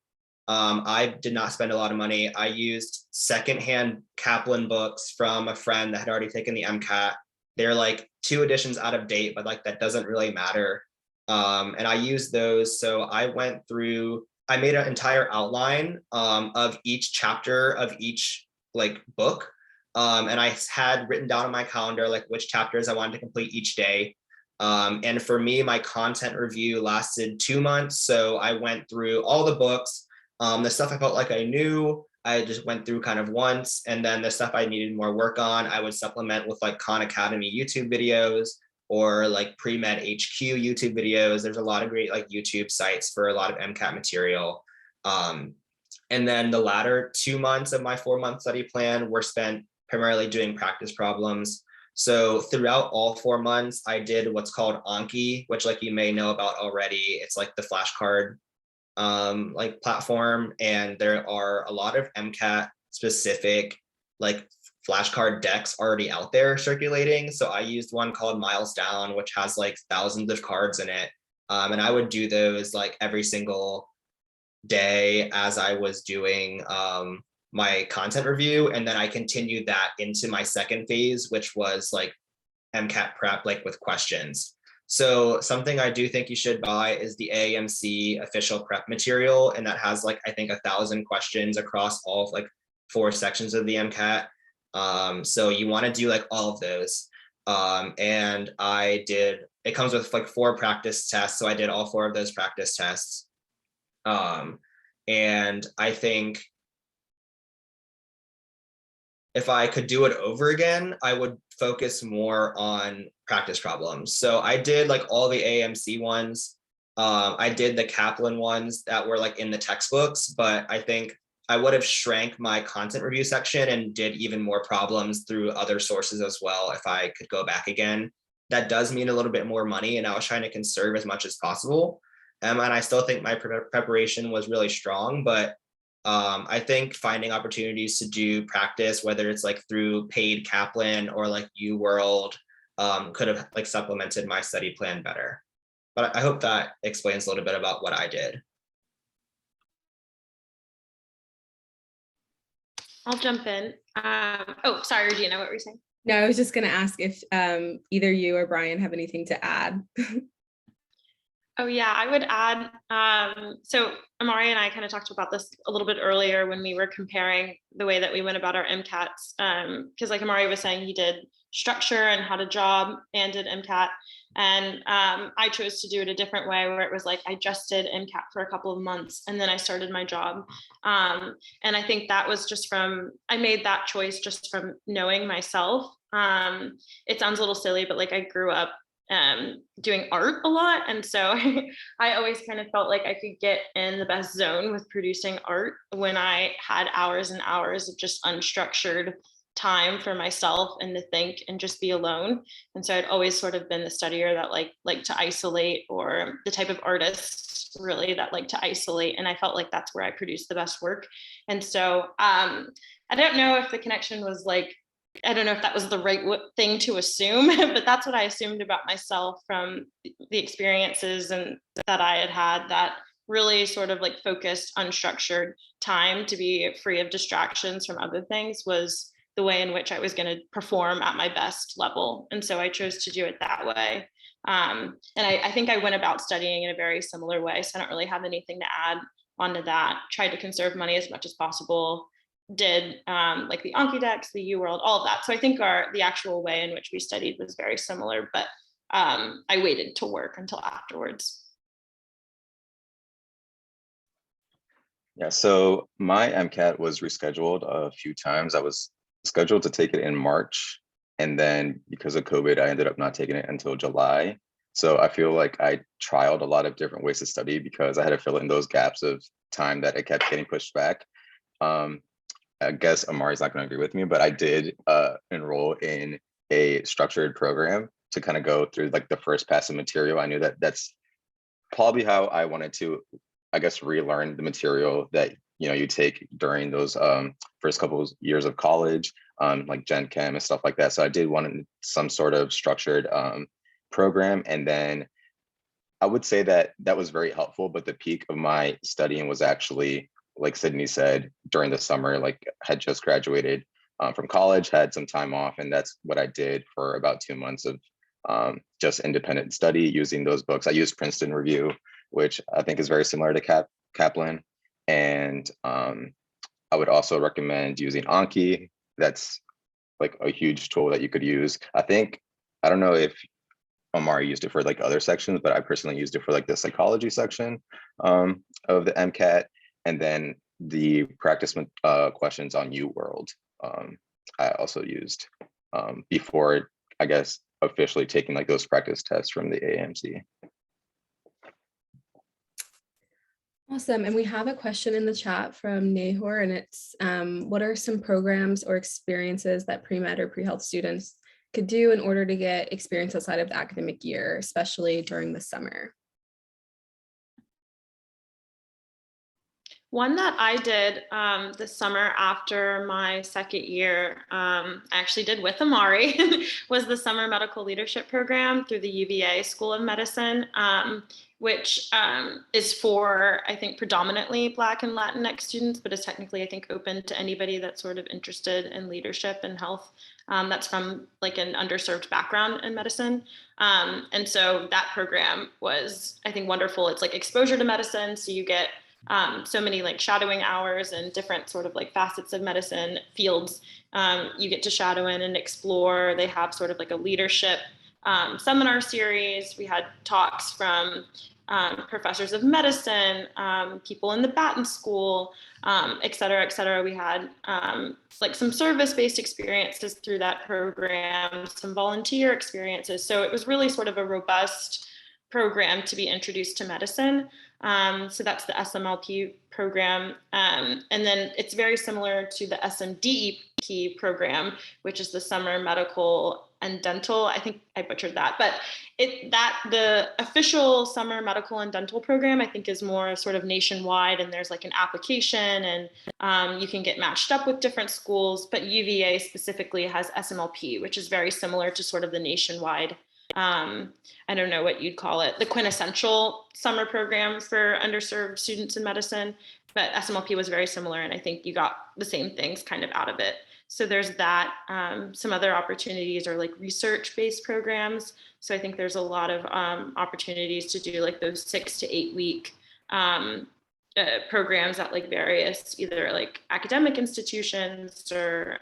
I did not spend a lot of money. I used secondhand Kaplan books from a friend that had already taken the MCAT. They're like 2 editions out of date, but like that doesn't really matter. And I used those. So I made an entire outline of each chapter of each like book. And I had written down on my calendar like which chapters I wanted to complete each day. And for me, my content review lasted 2 months. So I went through all the books. The stuff I felt like I knew, I just went through kind of once. And then the stuff I needed more work on, I would supplement with like Khan Academy YouTube videos or like Pre-Med HQ YouTube videos. There's a lot of great like YouTube sites for a lot of MCAT material. And then the latter 2 months of my 4-month study plan were spent primarily doing practice problems. So throughout all 4 months, I did what's called Anki, which like you may know about already. It's like the flashcard like platform, and there are a lot of MCAT specific like flashcard decks already out there circulating. So I used one called Miles Down, which has like thousands of cards in it. And I would do those like every single day as I was doing my content review. And then I continued that into my second phase, which was like Mcat Prep, like with questions. So something I do think you should buy is the AAMC official prep material. And that has like, I think 1,000 questions across all of like 4 sections of the MCAT. So you want to do like all of those. And it comes with like 4 practice tests. So I did all 4 of those practice tests. And I think if I could do it over again, I would focus more on practice problems. So I did like all the AMC ones. I did the Kaplan ones that were like in the textbooks, but I think I would have shrank my content review section and did even more problems through other sources as well if I could go back again. That does mean a little bit more money, and I was trying to conserve as much as possible. And I still think my preparation was really strong, but I think finding opportunities to do practice, whether it's like through paid Kaplan or like UWorld, could have like supplemented my study plan better. But I hope that explains a little bit about what I did. I'll jump in. Oh, sorry, Regina, what were you saying? No, I was just going to ask if either you or Brian have anything to add. Oh yeah, I would add, so Amari and I kind of talked about this a little bit earlier when we were comparing the way that we went about our MCATs, because like Amari was saying, he did structure and had a job and did MCAT. And I chose to do it a different way where it was like, I just did MCAT for a couple of months and then I started my job. And I think that was just I made that choice just from knowing myself. It sounds a little silly, but like I grew up doing art a lot. And so I always kind of felt like I could get in the best zone with producing art when I had hours and hours of just unstructured time for myself and to think and just be alone. And so I'd always sort of been the studier that like to isolate, or the type of artist really that like to isolate. And I felt like that's where I produced the best work. And so I don't know if the connection was like, I don't know if that was the right thing to assume, but that's what I assumed about myself from the experiences and that I had that really sort of like focused, unstructured time to be free of distractions from other things was the way in which I was going to perform at my best level. And so I chose to do it that way. And I think I went about studying in a very similar way. So I don't really have anything to add onto that. Tried to conserve money as much as possible. Did like the Anki decks, the UWorld, all of that. So I think the actual way in which we studied was very similar, but I waited to work until afterwards. Yeah, so my MCAT was rescheduled a few times. I was scheduled to take it in March, and then because of COVID, I ended up not taking it until July. So I feel like I trialed a lot of different ways to study because I had to fill in those gaps of time that it kept getting pushed back. I guess Amari's not going to agree with me, but I did enroll in a structured program to kind of go through like the first pass of material. I knew that that's probably how I wanted to, I guess, relearn the material that you take during those first couple of years of college, like Gen Chem and stuff like that. So I did want some sort of structured program, and then I would say that that was very helpful. But the peak of my studying was actually, like Sydney said, during the summer. Like, had just graduated from college, had some time off, and that's what I did for about 2 months of just independent study using those books. I used Princeton Review, which I think is very similar to Kaplan. And I would also recommend using Anki. That's like a huge tool that you could use. I don't know if Amari used it for like other sections, but I personally used it for like the psychology section of the MCAT. And then the practice questions on UWorld, I also used before, I guess, officially taking like those practice tests from the AMC. Awesome. And we have a question in the chat from Nahor, and it's what are some programs or experiences that pre-med or pre-health students could do in order to get experience outside of the academic year, especially during the summer? One that I did the summer after my second year, I actually did with Amari, was the Summer Medical Leadership Program through the UVA School of Medicine, which is for, I think, predominantly Black and Latinx students, but is technically, I think, open to anybody that's sort of interested in leadership and health. That's from like an underserved background in medicine. And so that program was, I think, wonderful. It's like exposure to medicine. So you get so many like shadowing hours and different sort of like facets of medicine fields you get to shadow in and explore. They have sort of like a leadership seminar series. We had talks from professors of medicine, people in the Batten School, et cetera, et cetera. We had like some service-based experiences through that program, some volunteer experiences. So it was really sort of a robust program to be introduced to medicine. So that's the SMLP program. And then it's very similar to the SMDEP program, which is the summer medical and dental. I think I butchered that, but the official summer medical and dental program, I think, is more sort of nationwide, and there's like an application, and you can get matched up with different schools. But UVA specifically has SMLP, which is very similar to sort of the nationwide, I don't know what you'd call it, the quintessential summer program for underserved students in medicine. But SMLP was very similar, and I think you got the same things kind of out of it. So there's that. Some other opportunities are like research-based programs. So I think there's a lot of opportunities to do like those 6 to 8 week programs at like various either like academic institutions or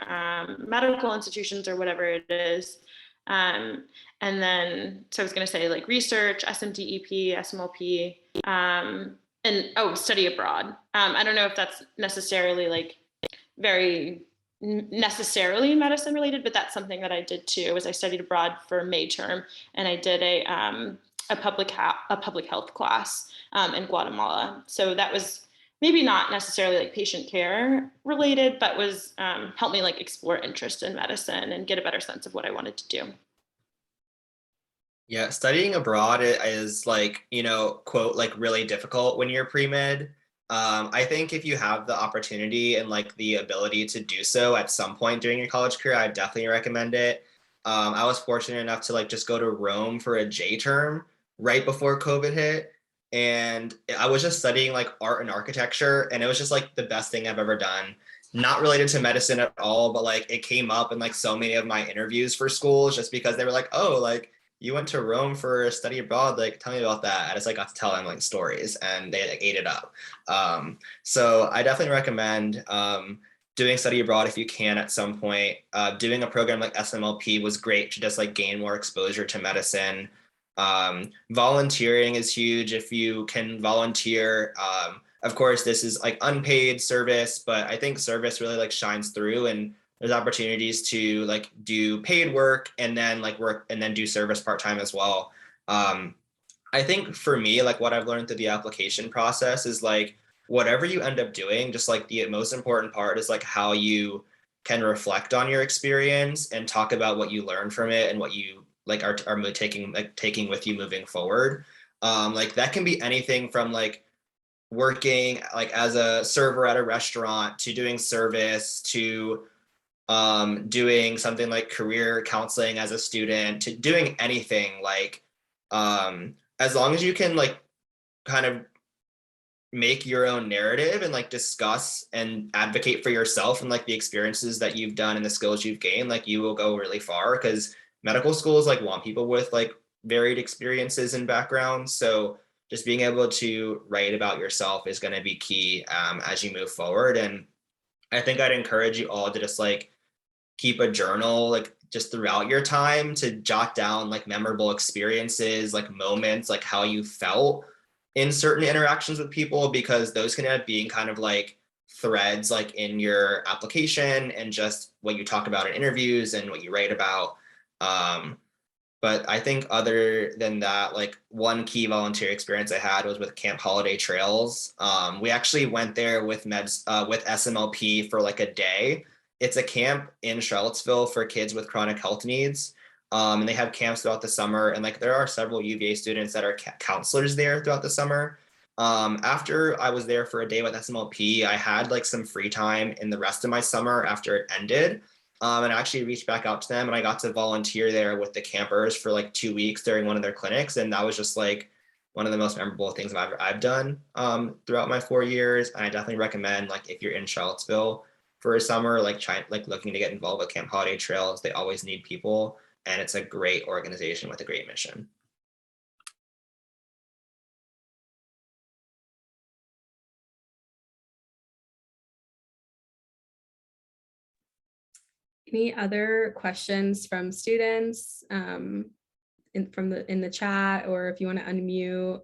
medical institutions or whatever it is. And then, so I was going to say like research, SMDEP, SMLP, and study abroad. I don't know if that's necessarily like very necessarily medicine related, but that's something that I did too. Was I studied abroad for May term, and I did a public health class in Guatemala. So that was maybe not necessarily like patient care related, but was helped me like explore interest in medicine and get a better sense of what I wanted to do. Yeah, studying abroad is like, quote, like really difficult when you're pre-med. I think if you have the opportunity and like the ability to do so at some point during your college career, I definitely recommend it. I was fortunate enough to like just go to Rome for a J term right before COVID hit. And I was just studying like art and architecture, and it was just like the best thing I've ever done. Not related to medicine at all, but like it came up in like so many of my interviews for schools just because they were like, oh, like you went to Rome for a study abroad, like tell me about that. I just like got to tell them like stories, and they like ate it up. So I definitely recommend doing study abroad if you can at some point. Doing a program like SMLP was great to just like gain more exposure to medicine. Volunteering is huge if you can volunteer. Of course, this is like unpaid service, but I think service really like shines through, and there's opportunities to like do paid work and then like work and then do service part-time as well. I think for me, like what I've learned through the application process is like whatever you end up doing, just like the most important part is like how you can reflect on your experience and talk about what you learned from it and what you like are taking with you moving forward. Like that can be anything from like working like as a server at a restaurant to doing service to doing something like career counseling as a student to doing anything like as long as you can like kind of make your own narrative and like discuss and advocate for yourself and like the experiences that you've done and the skills you've gained, like you will go really far, because medical schools like want people with like varied experiences and backgrounds. So just being able to write about yourself is going to be key as you move forward. And I think I'd encourage you all to just like keep a journal like just throughout your time to jot down like memorable experiences, like moments, like how you felt in certain interactions with people, because those can end up being kind of like threads like in your application and just what you talk about in interviews and what you write about. But I think other than that, like one key volunteer experience I had was with Camp Holiday Trails. We actually went there with with SMLP for like a day. It's a camp in Charlottesville for kids with chronic health needs. And they have camps throughout the summer. And like there are several UVA students that are counselors there throughout the summer. After I was there for a day with SMLP, I had like some free time in the rest of my summer after it ended. And I actually reached back out to them, and I got to volunteer there with the campers for like 2 weeks during one of their clinics. And that was just like one of the most memorable things I've done throughout my 4 years. And I definitely recommend, like, if you're in Charlottesville for a summer, like looking to get involved with Camp Holiday Trails. They always need people, and it's a great organization with a great mission. Any other questions from students in the chat, or if you want to unmute?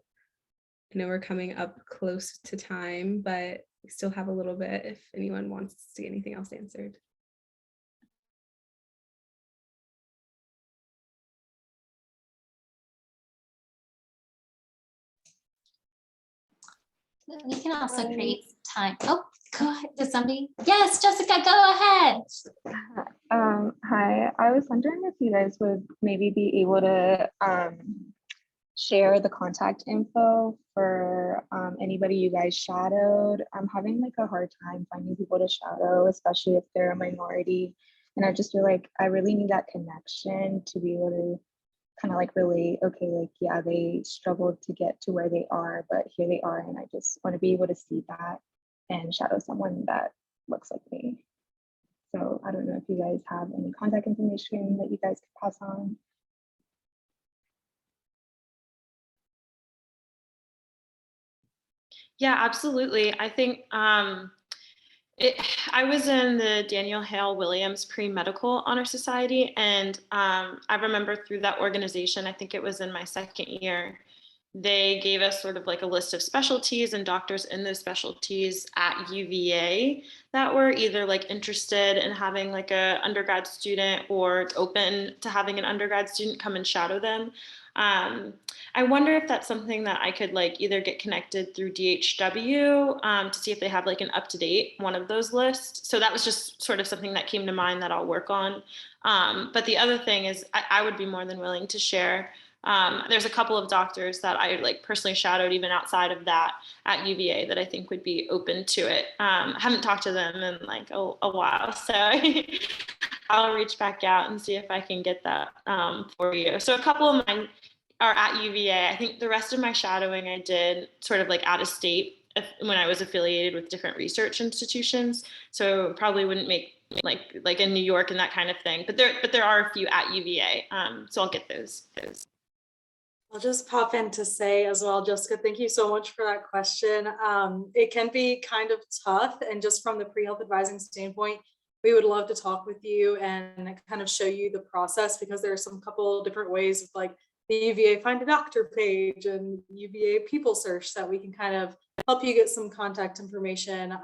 I know we're coming up close to time, but we still have a little bit if anyone wants to see anything else answered. We can also Hi. create time. Oh, go ahead. Does somebody? Yes, Jessica, go ahead. Hi, I was wondering if you guys would maybe be able to share the contact info for anybody you guys shadowed. I'm having like a hard time finding people to shadow, especially if they're a minority. And I just feel like I really need that connection to be able to kind of like really, okay, like, yeah, they struggled to get to where they are, but here they are. And I just want to be able to see that and shadow someone that looks like me. So I don't know if you guys have any contact information that you guys could pass on. Yeah, absolutely. I think I was in the Daniel Hale Williams Pre-Medical Honor Society, and I remember through that organization, I think it was in my second year, they gave us sort of like a list of specialties and doctors in those specialties at UVA that were either like interested in having like a undergrad student or open to having an undergrad student come and shadow them. I wonder if that's something that I could like either get connected through DHW to see if they have like an up-to-date one of those lists. So that was just sort of something that came to mind that I'll work on. But the other thing is I would be more than willing to share. There's a couple of doctors that I like personally shadowed even outside of that at UVA that I think would be open to it. I haven't talked to them in like a while, so I'll reach back out and see if I can get that for you. So a couple of mine are at UVA. I think the rest of my shadowing I did sort of like out of state when I was affiliated with different research institutions. So probably wouldn't make like in New York and that kind of thing. But there are a few at UVA. So I'll get those. I'll just pop in to say as well, Jessica, thank you so much for that question. It can be kind of tough, and just from the pre-health advising standpoint, we would love to talk with you and kind of show you the process, because there are some couple different ways of like the UVA Find a Doctor page and UVA People Search that we can kind of help you get some contact information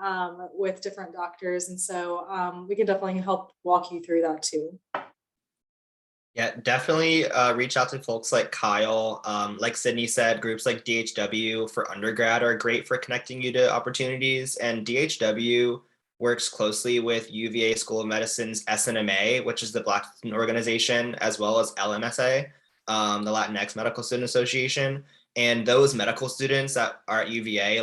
with different doctors. And so we can definitely help walk you through that too. Yeah, definitely reach out to folks like Kyle. Like Sydney said, groups like DHW for undergrad are great for connecting you to opportunities. And DHW works closely with UVA School of Medicine's SNMA, which is the Black student organization, as well as LMSA, the Latinx Medical Student Association. And those medical students that are at UVA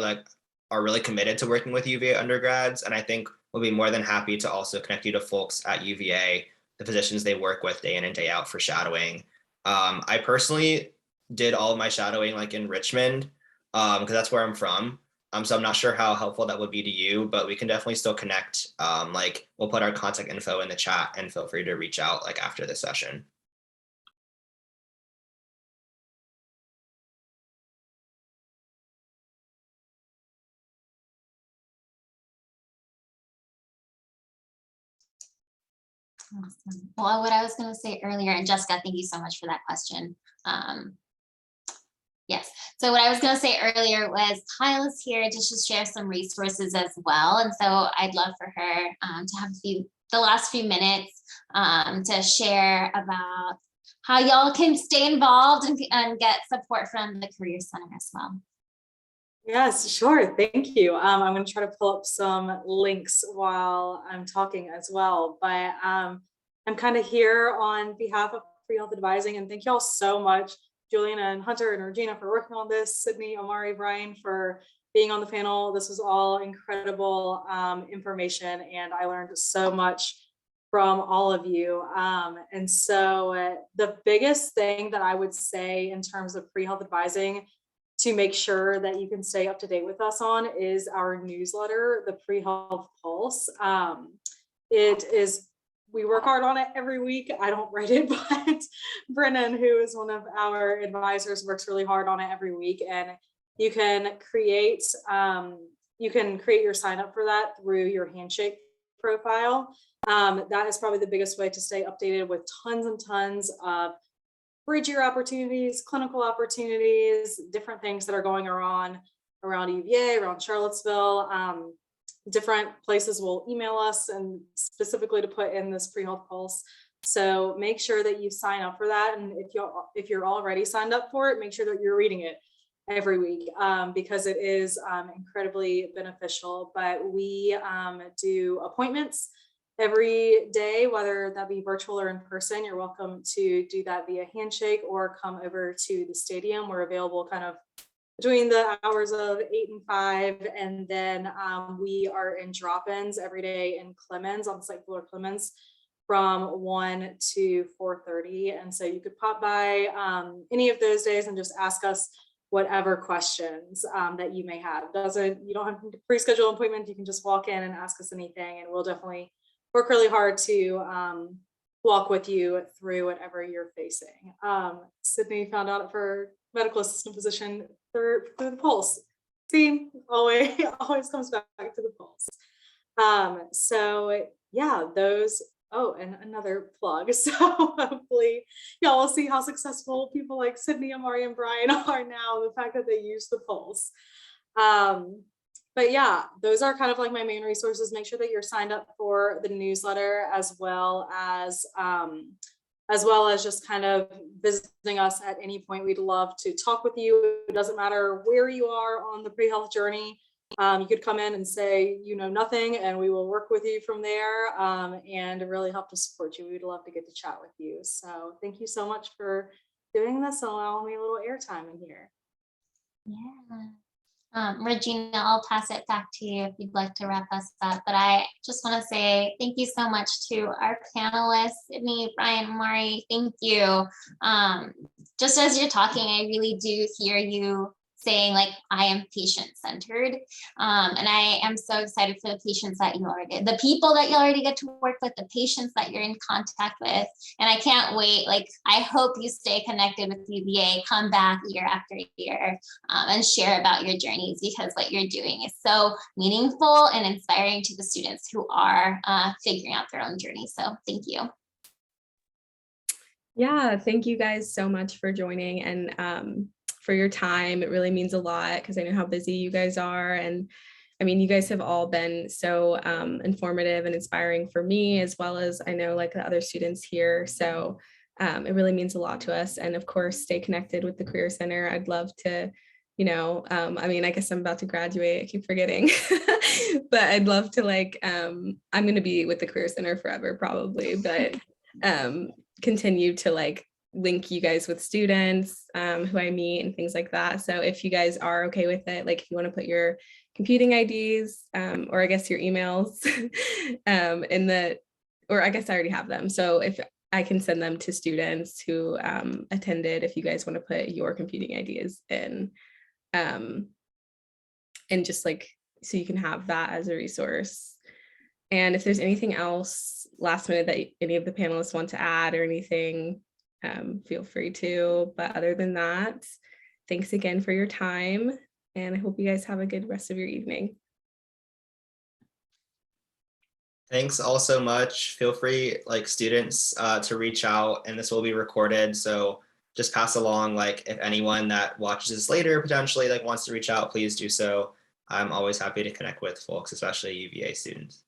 are really committed to working with UVA undergrads. And I think we'll be more than happy to also connect you to folks at UVA, the physicians they work with day in and day out for shadowing. I personally did all of my shadowing like in Richmond because that's where I'm from. So I'm not sure how helpful that would be to you, but we can definitely still connect. Like we'll put our contact info in the chat and feel free to reach out like after the session. Awesome. Well, what I was going to say earlier, and Jessica, thank you so much for that question. Yes. So what I was going to say earlier was Kyle is here to just share some resources as well. And so I'd love for her to have the last few minutes to share about how y'all can stay involved and get support from the Career Center as well. Yes, sure. Thank you. I'm going to try to pull up some links while I'm talking as well. But I'm kind of here on behalf of pre-health advising, and thank you all so much, Juliana and Hunter and Regina, for working on this, Sydney, Amari, Brian, for being on the panel. This was all incredible information, and I learned so much from all of you. And so the biggest thing that I would say in terms of pre-health advising to make sure that you can stay up to date with us on is our newsletter, the Pre-Health Pulse. We work hard on it every week. I don't write it, but Brennan, who is one of our advisors, works really hard on it every week. And you can create your sign up for that through your Handshake profile. That is probably the biggest way to stay updated with tons and tons of bridge-year opportunities, clinical opportunities, different things that are going around UVA, around Charlottesville. Different places will email us and specifically to put in this pre-health pulse. So make sure that you sign up for that. And if you're already signed up for it, make sure that you're reading it. every week because it is incredibly beneficial. But we do appointments every day, whether that be virtual or in person. You're welcome to do that via handshake or come over to the stadium. We're available kind of between the hours of 8 and 5. And then we are in drop-ins every day in Clemens, on the second floor Clemens, from 1 to 4:30. And so you could pop by any of those days and just ask us whatever questions that you may have. You don't have to pre-schedule an appointment. You can just walk in and ask us anything, and we'll definitely work really hard to walk with you through whatever you're facing. Sydney found out for medical assistant position through the polls. See, always comes back to the polls. So yeah, those. Oh, and another plug. So hopefully y'all will see how successful people like Sydney, Amari, and Brian are now, the fact that they use the polls. But yeah, those are kind of like my main resources. Make sure that you're signed up for the newsletter, as well as just kind of visiting us at any point. We'd love to talk with you. It doesn't matter where you are on the pre-health journey. You could come in and say, you know nothing, and we will work with you from there and really help to support you. We'd love to get to chat with you. So thank you so much for doing this and allowing me a little airtime in here. Yeah. Regina, I'll pass it back to you if you'd like to wrap us up. But I just want to say thank you so much to our panelists, Sydney, Brian, Mari. Thank you. Just as you're talking, I really do hear you saying, like, I am patient-centered. And I am so excited for the patients that you already, the people that you already get to work with, the patients that you're in contact with. And I can't wait. Like, I hope you stay connected with UVA, come back year after year, and share about your journeys, because what you're doing is so meaningful and inspiring to the students who are figuring out their own journey. So thank you. Yeah, thank you guys so much for joining and for your time. It really means a lot because I know how busy you guys are. And I mean, you guys have all been so informative and inspiring for me, as well as I know like the other students here. So it really means a lot to us. And of course, stay connected with the Career Center. I'd love to, you know, I mean, I guess I'm about to graduate. I keep forgetting, but I'd love to like, I'm going to be with the Career Center forever probably, but continue to like link you guys with students who I meet and things like that. So if you guys are okay with it, like if you want to put your computing IDs or I guess your emails in the, or I guess I already have them. So if I can send them to students who attended, if you guys want to put your computing IDs in and just like, so you can have that as a resource. And if there's anything else last minute that any of the panelists want to add or anything, feel free to. But other than that, thanks again for your time. And I hope you guys have a good rest of your evening. Thanks all so much. Feel free, like students, to reach out, and this will be recorded. So just pass along, like if anyone that watches this later potentially like wants to reach out, please do so. I'm always happy to connect with folks, especially UVA students.